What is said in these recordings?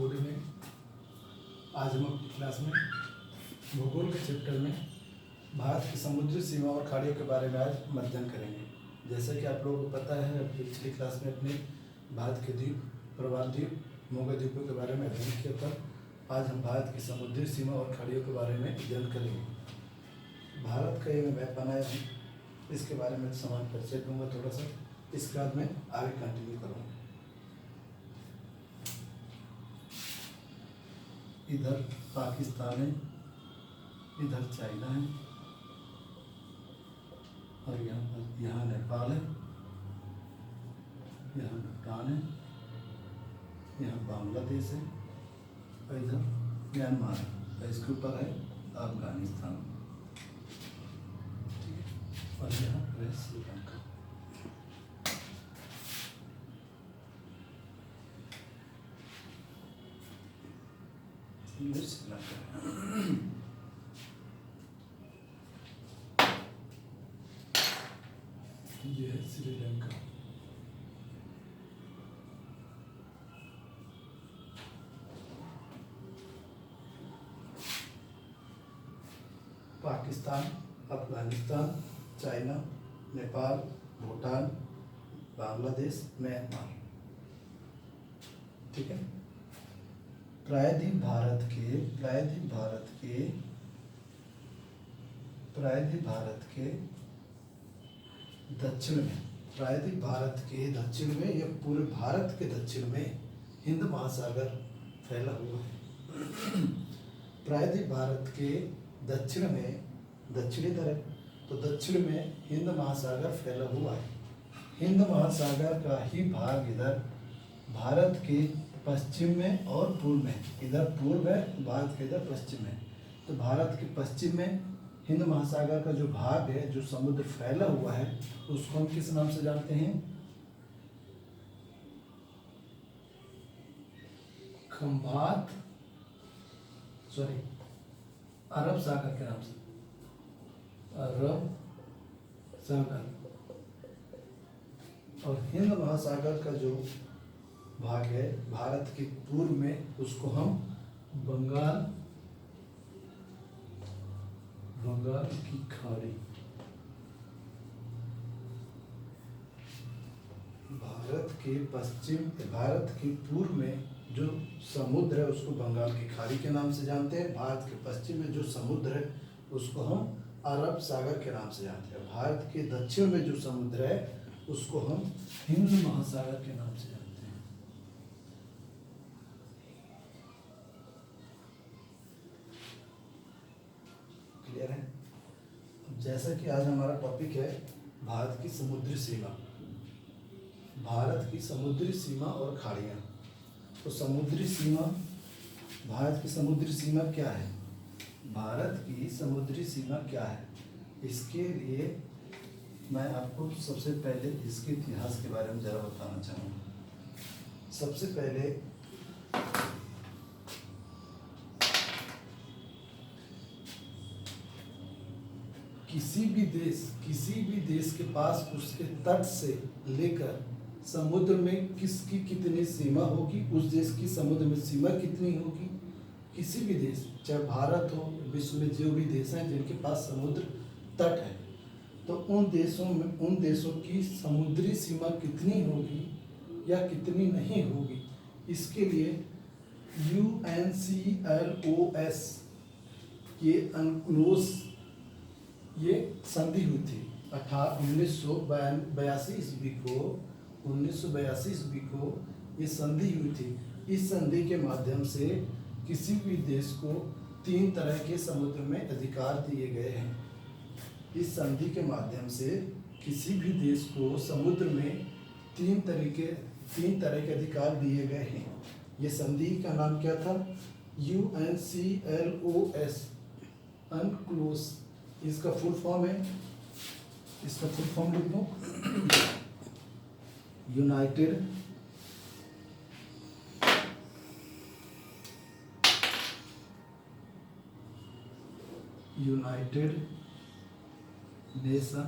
Good evening. आज हम अपनी क्लास में भूगोल के चैप्टर में भारत की समुद्री सीमा और खाड़ियों के बारे में आज अध्ययन करेंगे। जैसा कि आप लोगों को पता है, पिछली क्लास में अपने भारत के द्वीप, प्रवाल द्वीप, मोंगा द्वीपों के बारे में अध्ययन किया था। आज हम भारत की समुद्री सीमा और खाड़ियों के बारे में अध्ययन करेंगे। भारत का ये मैं मैप बनाया हूँ, इसके बारे में समान परिचय दूंगा थोड़ा सा, इसके बाद मैं आगे कंटिन्यू करूँगा। इधर पाकिस्तान है, इधर चाइना है, और यहाँ नेपाल है, यहाँ भूटान है, यहाँ बांग्लादेश है, और इधर म्यांमार है, और इसके ऊपर है अफगानिस्तान, ठीक है, और यहाँ है श्रीलंका। ये है श्रीलंका। पाकिस्तान, अफगानिस्तान, चाइना, नेपाल, भूटान, बांग्लादेश, म्यांमार, ठीक है। प्रायद्वीप भारत के दक्षिण में, या पूरे भारत के दक्षिण में हिंद महासागर फैला हुआ है। प्रायद्वीप भारत के दक्षिण में, दक्षिणी तरफ, तो दक्षिण में हिंद महासागर फैला हुआ है। हिंद महासागर का ही भाग इधर भारत के पश्चिम में और पूर्व में, इधर पूर्व है, भारत के इधर पश्चिम है। तो भारत के पश्चिम में हिंद महासागर का जो भाग है, जो समुद्र फैला हुआ है, उसको हम किस नाम से जानते हैं? अरब सागर के नाम से, अरब सागर। और हिंद महासागर का जो भाग है भारत के पूर्व में, उसको हम बंगाल की खाड़ी, भारत के पूर्व में जो समुद्र है उसको बंगाल की खाड़ी के नाम से जानते हैं। भारत के पश्चिम में जो समुद्र है उसको हम अरब सागर के नाम से जानते हैं। भारत के दक्षिण में जो समुद्र है उसको हम हिंद महासागर के नाम से जानते हैं। क्लियर है? जैसा कि आज हमारा टॉपिक है भारत की समुद्री सीमा, और खाड़ियाँ। तो समुद्री सीमा, भारत की समुद्री सीमा क्या है? इसके लिए मैं आपको सबसे पहले इसके इतिहास के बारे में जरा बताना चाहूँगा। सबसे पहले किसी भी देश के पास उसके तट से लेकर समुद्र में किसकी कितनी सीमा होगी, उस देश की समुद्र में सीमा कितनी होगी। किसी भी देश, चाहे भारत हो, विश्व में जो भी देश हैं जिनके पास समुद्र तट है, तो उन देशों की समुद्री सीमा कितनी होगी या कितनी नहीं होगी, इसके लिए UNCLOS ये अनक्लोज ये संधि हुई थी 1982 ईस्वी को ये संधि हुई थी। इस संधि के माध्यम से किसी भी देश को 3 तरह के समुद्र में अधिकार दिए गए हैं। इस संधि के माध्यम से किसी भी देश को समुद्र में 3 तरह के अधिकार दिए गए हैं। ये संधि का नाम क्या था? UNCLOS, unclose. इसका फुल फॉर्म लिख लो, United nation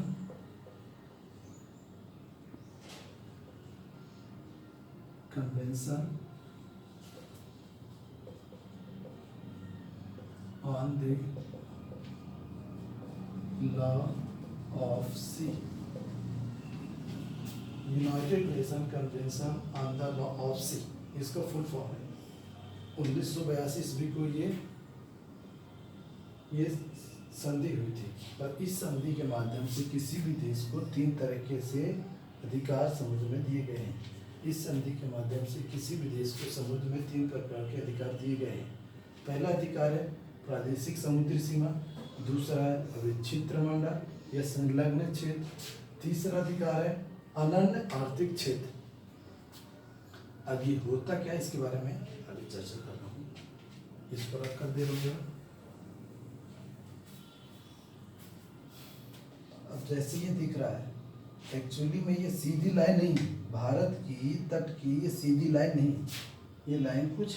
convention on the law of sea, United nation convention on the law of सी, इसका फुल फॉर्म है। 1982 ईस्वी को ये संधि हुई थी और इस संधि के माध्यम से किसी भी देश को 3 तरीके से अधिकार समुद्र में दिए गए हैं। इस संधि के माध्यम से किसी भी देश को समुद्र में 3 प्रकार के अधिकार दिए गए हैं। पहला अधिकार है प्रादेशिक समुद्री सीमा, दूसरा है अविच्छिन्न मंडल या संलग्न क्षेत्र, तीसरा अधिकार है अनन्य आर्थिक क्षेत्र। अब ये होता क्या है इसके बारे में अभी चर्चा कर रहा हूँ, इस पर आप कर दे रहे हो। अब जैसे ये दिख रहा है, एक्चुअली में ये सीधी लाइन नहीं, भारत की तट की ये सीधी लाइन नहीं, ये लाइन कुछ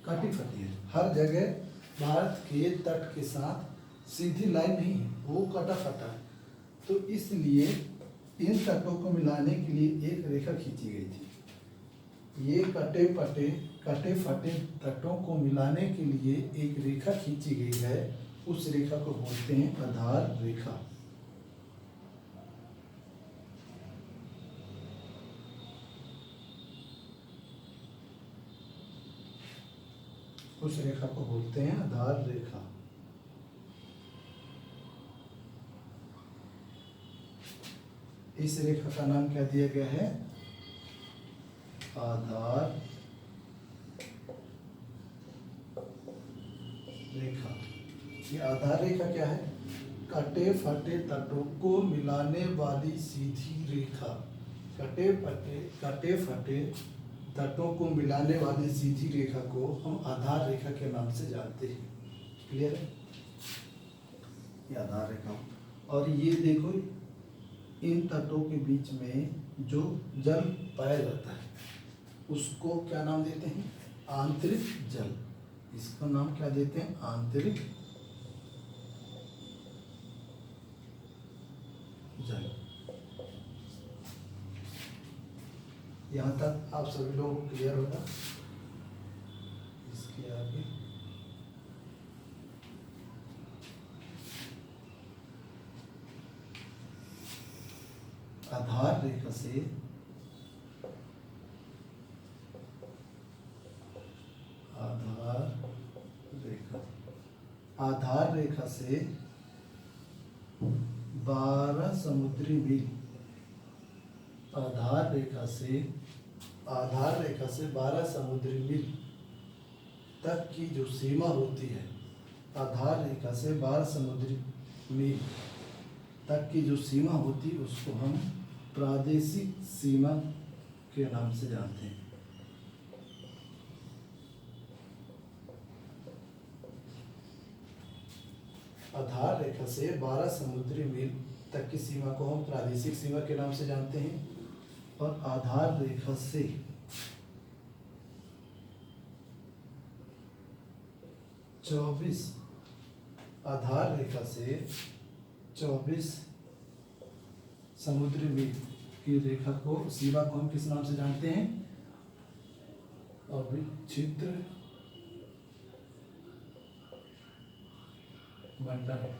कटी फटी है। हर जगह भारत के तट के साथ सीधी लाइन नहीं है, वो कटा फटा है। तो इसलिए इन तटों को मिलाने के लिए एक रेखा खींची गई थी। ये कटे फटे तटों को मिलाने के लिए एक रेखा खींची गई है, उस रेखा को बोलते हैं आधार रेखा। उस रेखा को बोलते हैं आधार रेखा। इस रेखा का नाम क्या दिया गया है? आधार रेखा। ये आधार रेखा क्या है? कटे फटे तटों को मिलाने वाली सीधी रेखा। कटे फटे तटों को मिलाने वाली सीधी रेखा को हम आधार रेखा के नाम से जानते हैं। क्लियर है? ये आधार रेखा। और ये देखो, इन तटों के बीच में जो जल पाया जाता है उसको क्या नाम देते हैं? आंतरिक जल। इसका नाम क्या देते हैं? आंतरिक जल। यहाँ तक आप सभी लोगों को क्लियर होगा। इसके आगे आधार रेखा से आधार रेखा से 12 समुद्री मील, आधार रेखा से 12 समुद्री मील तक की जो सीमा होती है, आधार रेखा से 12 समुद्री मील तक की जो सीमा होती है उसको हम प्रादेशिक सीमा के नाम से जानते हैं। आधार रेखा से 12 समुद्री मील तक की सीमा को हम प्रादेशिक सीमा के नाम से जानते हैं। और आधार रेखा से 24 समुद्री मील की रेखा को, सीमा को हम किस नाम से जानते हैं? अविच्छिन्न मंडल,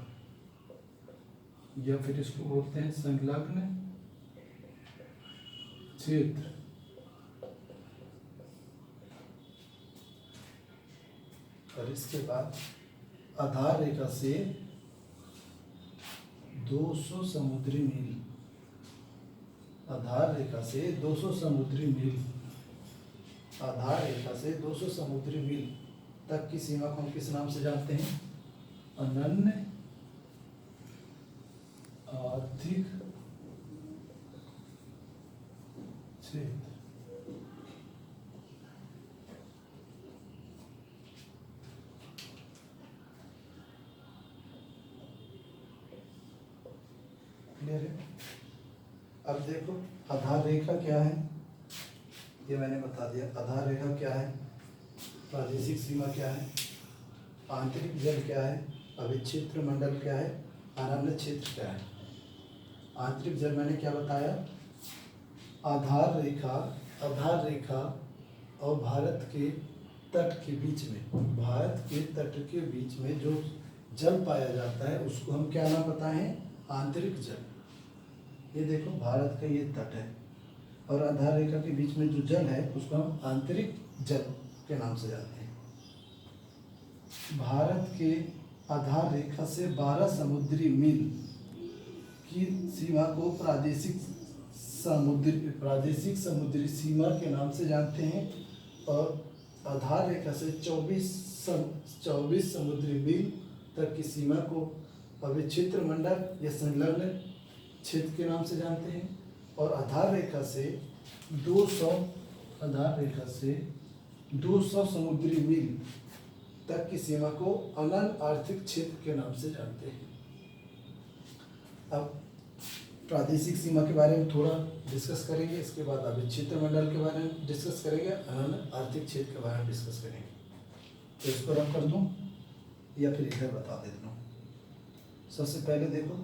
या फिर इसको बोलते हैं संलग्न क्षेत्र। और इसके बाद आधार रेखा से 200 समुद्री मील, आधार रेखा से 200 समुद्री मील, आधार रेखा से 200 समुद्री मील तक की सीमा को हम किस नाम से जानते हैं? अनन्य आर्थिक क्षेत्र। क्लियर है? अब देखो आधार रेखा क्या है, ये मैंने बता दिया। आधार रेखा क्या है, प्रादेशिक सीमा क्या है, आंतरिक जल क्या है, अविच्छिन्न मंडल क्या है, अनन्य क्षेत्र क्या है। आंतरिक जल मैंने क्या बताया, आधार रेखा और भारत के तट के बीच में, भारत के तट के बीच में जो जल पाया जाता है उसको हम क्या नाम बताएं, आंतरिक जल। ये देखो भारत का ये तट है और आधार रेखा के बीच में जो जल है उसको हम आंतरिक जल के नाम से जानते हैं। भारत के आधार रेखा से 12 समुद्री मील की सीमा को प्रादेशिक समुद्री सीमा के नाम से जानते हैं और आधार रेखा से 24 समुद्री मील तक की सीमा को अविच्छिन्न मंडल या संलग्न क्षेत्र के नाम से जानते हैं और आधार रेखा से 200 समुद्री मील तक की सीमा को अनंत आर्थिक क्षेत्र के नाम से जानते हैं। अब प्रादेशिक सीमा के बारे में थोड़ा डिस्कस करेंगे, इसके बाद अविच्छिन्न मंडल के बारे में डिस्कस करेंगे, अनंत आर्थिक क्षेत्र के बारे में डिस्कस करेंगे। तो इसको रब कर दूं या फिर इधर बता देता हूँ। सबसे पहले देखो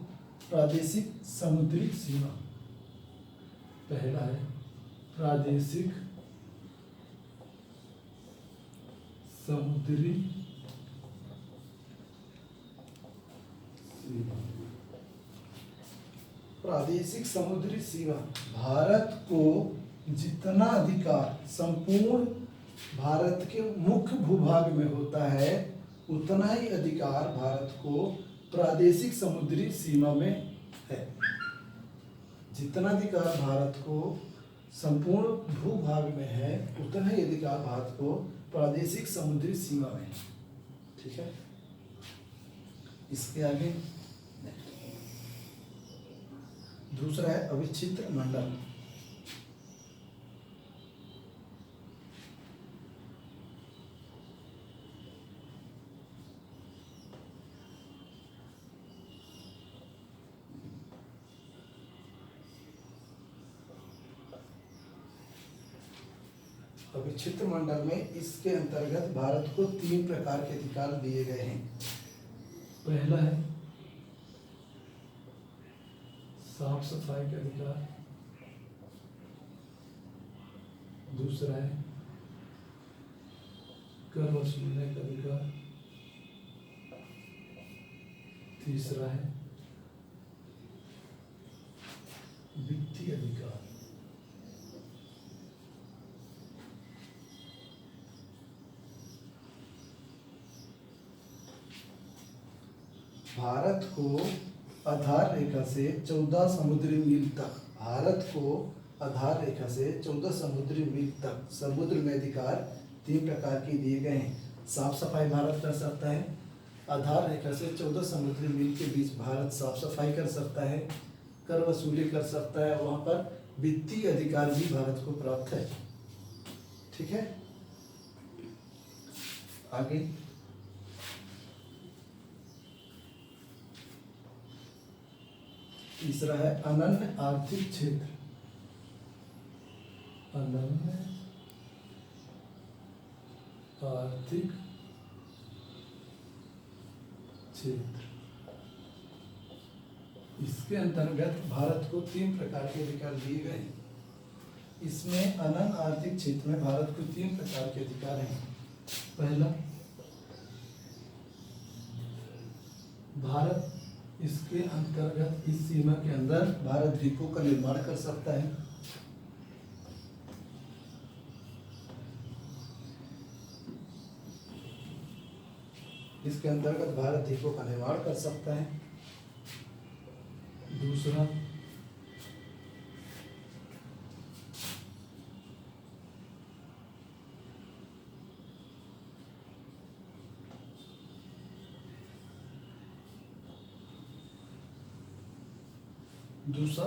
प्रादेशिक समुद्री सीमा, पहला है प्रादेशिक समुद्री सीमा। प्रादेशिक समुद्री सीमा भारत को जितना अधिकार संपूर्ण भारत के मुख्य भूभाग में होता है उतना ही अधिकार भारत को प्रादेशिक समुद्री सीमा में है। जितना अधिकार भारत को संपूर्ण भूभाग में है उतना ही अधिकार भारत को प्रादेशिक समुद्री सीमा में है। ठीक है, इसके आगे दूसरा है अविच्छिन्न मंडल। अविच्छिन्न मंडल में इसके अंतर्गत भारत को 3 प्रकार के अधिकार दिए गए हैं। पहला है साफ सफाई का अधिकार, दूसरा है कर वसूलने का अधिकार, तीसरा है वित्तीय अधिकार। भारत को आधार रेखा से 14 समुद्री मील तक, भारत को आधार रेखा से 14 समुद्री मील तक समुद्र में अधिकार 3 प्रकार के दिए गए हैं। साफ सफाई भारत कर सकता है, आधार रेखा से 14 समुद्री मील के बीच भारत साफ सफाई कर सकता है, कर वसूली कर सकता है, वहाँ पर वित्तीय अधिकार भी भारत को प्राप्त है। ठीक है, आगे तीसरा है अनन्य आर्थिक क्षेत्र। अनन्य आर्थिक क्षेत्र, इसके अंतर्गत भारत को 3 प्रकार के अधिकार दिए गए हैं। इसमें अनन्य आर्थिक क्षेत्र में भारत को 3 प्रकार के अधिकार हैं। पहला, भारत इसके अंतर्गत इस सीमा के अंदर भारत द्वीपों का निर्माण कर सकता है। इसके अंतर्गत भारत द्वीपों का निर्माण कर सकता है। दूसरा,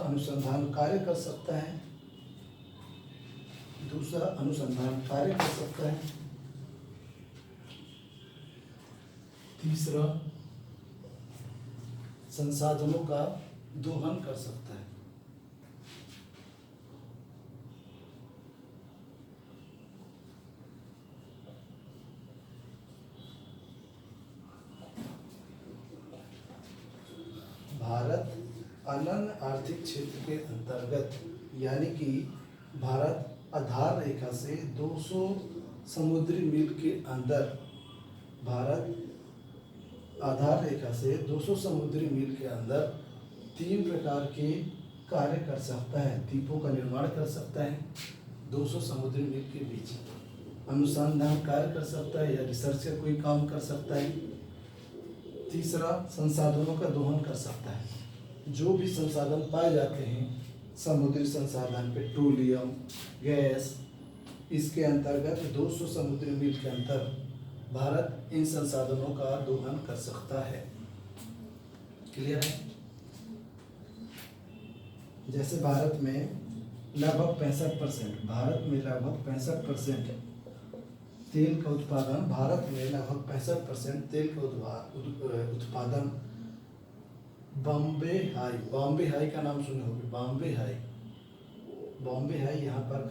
अनुसंधान कार्य कर सकता है। दूसरा अनुसंधान कार्य कर सकता है। तीसरा संसाधनों का दोहन कर सकता है। भारत अनन्य आर्थिक क्षेत्र के अंतर्गत, यानी कि भारत आधार रेखा से 200 समुद्री मील के अंदर, भारत आधार रेखा से 200 समुद्री मील के अंदर 3 प्रकार के कार्य कर सकता है। द्वीपों का निर्माण कर सकता है 200 समुद्री मील के बीच, अनुसंधान कार्य कर सकता है या रिसर्च का कोई काम कर सकता है। तीसरा, संसाधनों का दोहन कर सकता है। जो भी संसाधन पाए जाते हैं, समुद्री संसाधन, पेट्रोलियम, गैस, इसके अंतर्गत 200 समुद्री मील के अंतर भारत इन संसाधनों का दोहन कर सकता है। क्लियर है? जैसे भारत में लगभग 65%, भारत में लगभग 65% तेल का उत्पादन, भारत में लगभग 65% तेल का उत्पादन बॉम्बे हाई का नाम सुने होंगे, बॉम्बे हाई यहाँ पर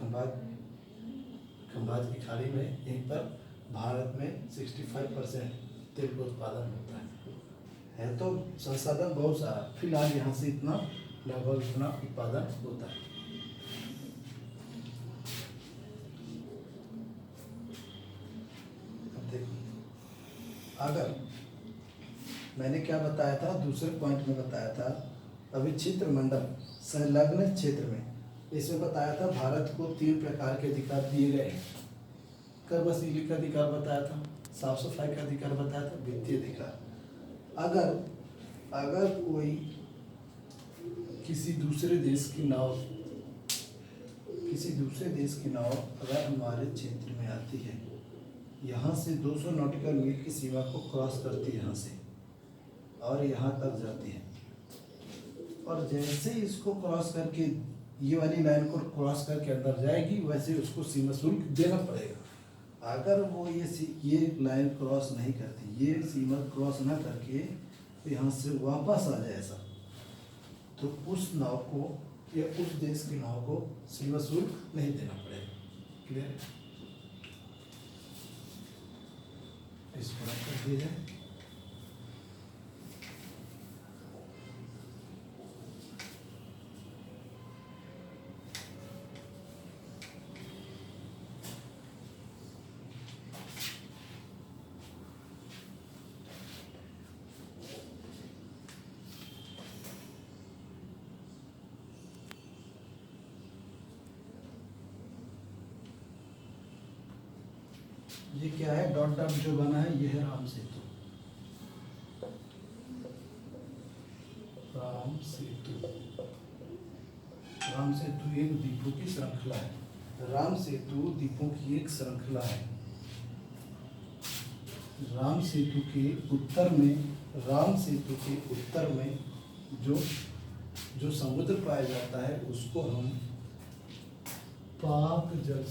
खंबात की खाड़ी में, यहीं पर भारत में 65% तेल का उत्पादन होता है। तो संसाधन बहुत सारा, फिलहाल यहाँ से इतना लगभग इतना उत्पादन होता है। अगर मैंने क्या बताया था, दूसरे पॉइंट में बताया था, अभी क्षेत्र मंडल संलग्न क्षेत्र में, इसमें बताया था भारत को 3 प्रकार के अधिकार दिए गए हैं। कर वसूली का अधिकार बताया था, साफ सफाई का अधिकार बताया था, वित्तीय अधिकार। अगर कोई किसी दूसरे देश की नाव अगर हमारे क्षेत्र में आती है, यहाँ से 200 नॉटिकल मील की सीमा को क्रॉस करती है यहाँ से, और यहाँ तक जाती है, और जैसे ही इसको क्रॉस करके, ये वाली लाइन को क्रॉस करके अंदर जाएगी, वैसे उसको सीमा शुल्क देना पड़ेगा। अगर वो ये लाइन क्रॉस नहीं करती, ये सीमा क्रॉस ना करके तो यहाँ से वापस आ जाए ऐसा, तो उस नाव को या उस देश की नाव को सीमा शुल्क नहीं देना पड़ेगा। क्लियर? इसको रख कर दिया जाए। ये क्या है, डॉट डॉट जो बना है, ये है राम सेतु। राम सेतु एक द्वीपों की श्रृंखला है। राम सेतु द्वीपों की एक श्रृंखला है। राम सेतु के उत्तर में जो समुद्र पाया जाता है, उसको हम पाक जल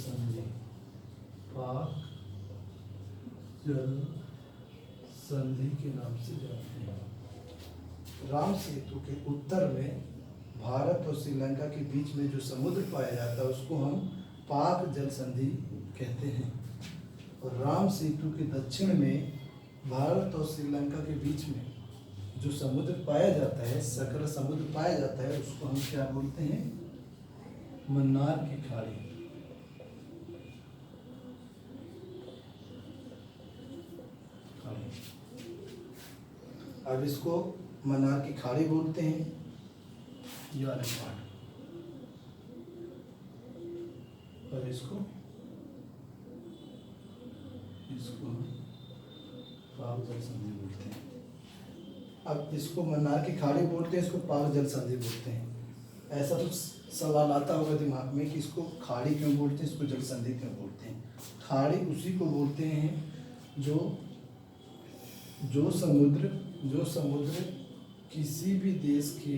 संधि के नाम से जानते हैं। राम सेतु के उत्तर में भारत और श्रीलंका के बीच में जो समुद्र पाया जाता है, उसको हम पाक जल संधि कहते हैं। और राम सेतु के दक्षिण में भारत और श्रीलंका के बीच में जो समुद्र पाया जाता है, सकरा समुद्र पाया जाता है, उसको हम क्या बोलते हैं? मन्नार की खाड़ी। अब इसको मन्नार की खाड़ी बोलते हैं, ये वाला पार्ट, और इसको पाक जल संधि बोलते हैं। अब इसको मन्नार की खाड़ी बोलते हैं, इसको पाक जल संधि बोलते हैं। ऐसा तो सवाल आता होगा दिमाग में कि इसको खाड़ी क्यों बोलते हैं, इसको जल संधि क्यों बोलते हैं। खाड़ी उसी को बोलते हैं जो समुद्र किसी भी देश के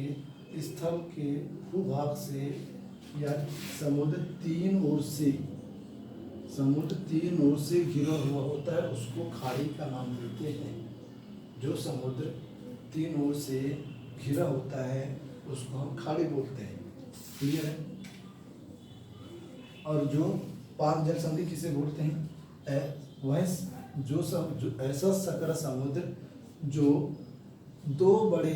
स्थल के भूभाग से, या समुद्र तीन ओर से घिरा हुआ होता है, उसको खाड़ी का नाम देते हैं। जो समुद्र तीन ओर से घिरा होता है, उसको हम खाड़ी बोलते हैं। क्लियर है? और जो पाक जल संधि किसे बोलते हैं? वह जो ऐसा सकरा समुद्र जो 2 बड़े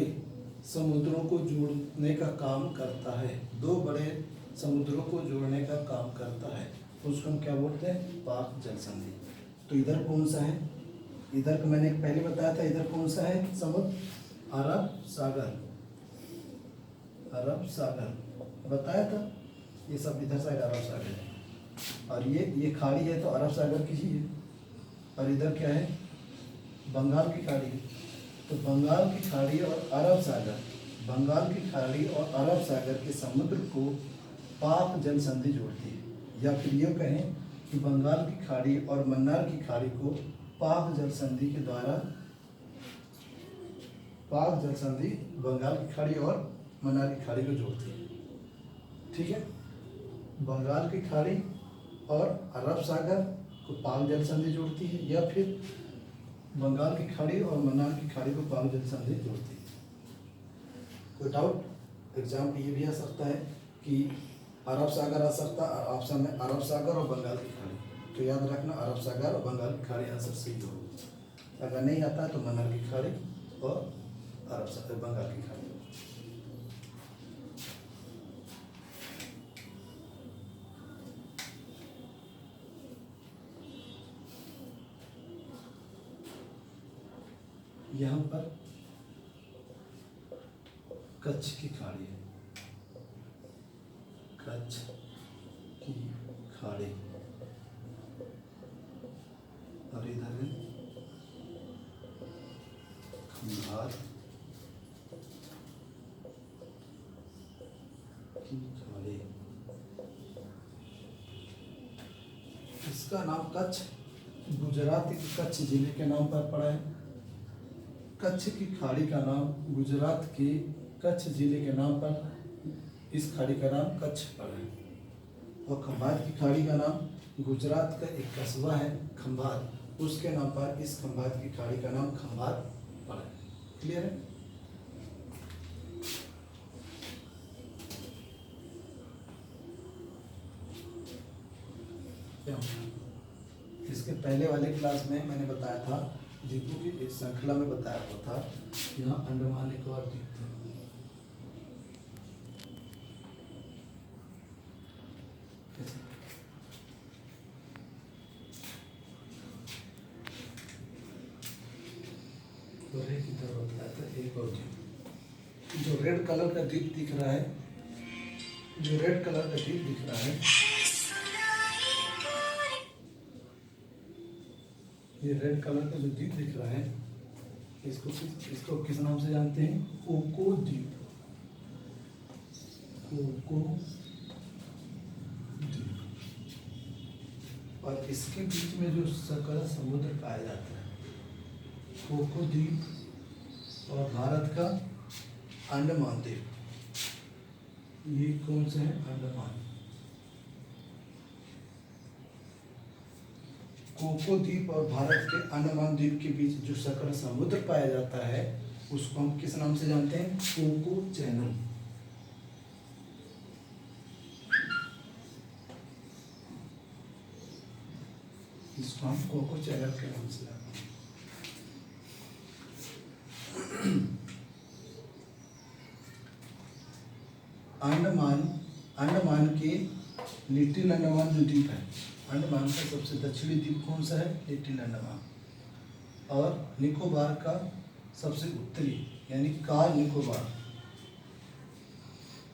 समुद्रों को जोड़ने का काम करता है, दो बड़े समुद्रों को जोड़ने का काम करता है, उसको हम क्या बोलते हैं? पाक जल संधि। तो इधर कौन सा है? इधर का मैंने पहले बताया था, इधर कौन सा है समुद्र? अरब सागर, अरब सागर बताया था। ये सब इधर साइड अरब सागर है, और ये खाड़ी है तो अरब सागर की ही है। और इधर क्या है? बंगाल की खाड़ी है। तो बंगाल की खाड़ी और अरब सागर, बंगाल की खाड़ी और अरब सागर के समुद्र को पाक जल संधि जोड़ती है। या फिर ये कहें कि बंगाल की खाड़ी और मन्नार की खाड़ी को पाक जल संधि के द्वारा, पाक जल संधि बंगाल की खाड़ी और मन्नार की खाड़ी को जोड़ती है। ठीक है, बंगाल की खाड़ी और अरब सागर को पाक जल संधि जोड़ती है, या फिर बंगाल की खाड़ी और मन्नार की खाड़ी को पाक जल संधि जोड़ती है। कोई डाउट? एग्जाम में ये भी आ सकता है कि अरब सागर आ सकता है, ऑप्शन में अरब सागर और बंगाल की खाड़ी। तो याद रखना, अरब सागर और बंगाल की खाड़ी आंसर सही होगा। अगर नहीं आता है तो मन्नार की खाड़ी और अरब सागर, बंगाल की खाड़ी। यहाँ पर कच्छ की खाड़ी है, कच्छ की खाड़ी, और इधर है खंभात की खाड़ी। इसका नाम कच्छ गुजरात के कच्छ जिले के नाम पर पड़ा है। कच्छ की खाड़ी का नाम गुजरात के कच्छ जिले के नाम पर इस खाड़ी का नाम कच्छ पड़ा है। और खंभात की खाड़ी का नाम गुजरात का एक कस्बा है खंभात, उसके नाम पर इस खंभात की खाड़ी का नाम खंभात पड़ा है। क्लियर है? इसके पहले वाले क्लास में मैंने बताया था, द्वीपों की एक श्रृंखला में बताया हुआ था, यहाँ अंडमान निकोबार द्वीप थे। इधर बताया था एक और द्वीप, जो रेड कलर का द्वीप दिख रहा है, जो रेड कलर का द्वीप दिख रहा है, ये रेड कलर का जो द्वीप दिख रहा है, इसको किस नाम से जानते हैं? कोको द्वीप, कोको द्वीप। और इसके बीच में जो सकरा समुद्र पाया जाता है, कोको द्वीप और भारत का अंडमान द्वीप, ये कौन से हैं? अंडमान। कोको द्वीप और भारत के अंडमान द्वीप के बीच जो सकरा समुद्र पाया जाता है, उसको हम किस नाम से जानते हैं? Coco Chanel. इसको हम कोको चैनल के नाम से जानते हैं। अंडमान के लिटिल अंडमान जो द्वीप है, अंडमान का सबसे दक्षिणी द्वीप कौन सा है? लिटिल अंडमान। और निकोबार का सबसे उत्तरी यानी कार निकोबार,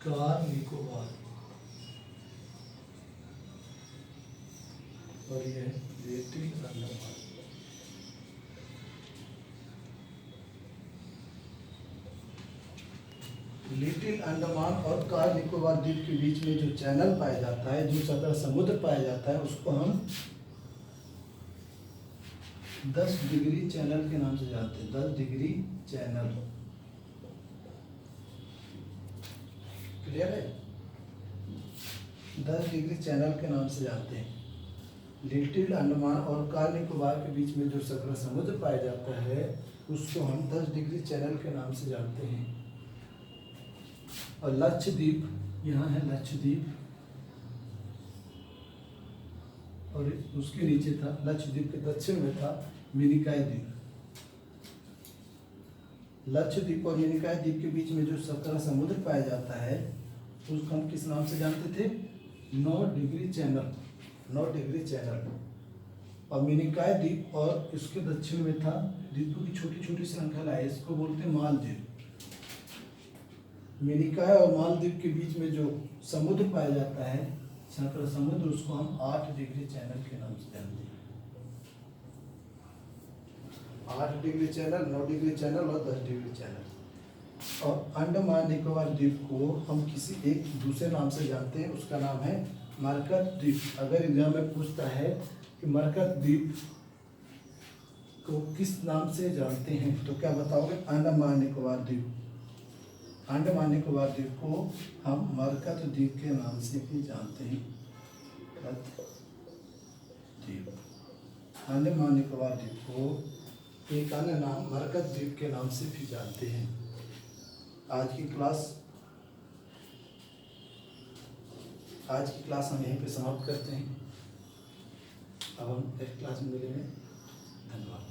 कार निकोबार, और ये लिटिल अंडमान। लिटिल अंडमान और कार निकोबार द्वीप के बीच में जो चैनल पाया जाता है, जो सकरा समुद्र पाया जाता है, उसको हम 10 डिग्री चैनल के नाम से जानते हैं। 10 डिग्री चैनल। क्लियर है? 10 डिग्री चैनल के नाम से जानते हैं। लिटिल अंडमान और कार निकोबार के बीच में जो सकरा समुद्र पाया जाता है, उसको हम 10 डिग्री चैनल के नाम से जानते हैं। और लक्षद्वीप, यहाँ है लक्षद्वीप, और उसके नीचे था, लक्षद्वीप के दक्षिण में था मिनिकॉय द्वीप। लक्षद्वीप और मिनिकॉय द्वीप के बीच में जो सकरा समुद्र पाया जाता है उसको हम किस नाम से जानते थे? 9 डिग्री चैनल, 9 डिग्री चैनल। और मिनिकॉय द्वीप और इसके दक्षिण में था द्वीपों की छोटी छोटी श्रृंखला है, इसको बोलते हैं मालदीव। मिनिकॉय और मालदीव के बीच में जो समुद्र पाया जाता है संकर समुद्र, उसको हम 8 डिग्री चैनल के नाम से जानते हैं। 8 डिग्री चैनल, 9 डिग्री चैनल और 10 डिग्री चैनल। और अंडमान निकोबार द्वीप को हम किसी एक दूसरे नाम से जानते हैं, उसका नाम है मरकत द्वीप। अगर एग्जाम में पूछता है कि मरकत द्वीप को किस नाम से जानते हैं तो क्या बताओगे? अंडमान निकोबार द्वीप। अंडमान निकोबार द्वीप को हम मरकत द्वीप के नाम से भी जानते हैं। द्वीप, अंडमान निकोबार द्वीप को एक अन्य नाम मरकत द्वीप के नाम से भी जानते हैं। आज की क्लास हम यहीं पे समाप्त करते हैं। अब हम नेक्स्ट क्लास में मिलेंगे। धन्यवाद।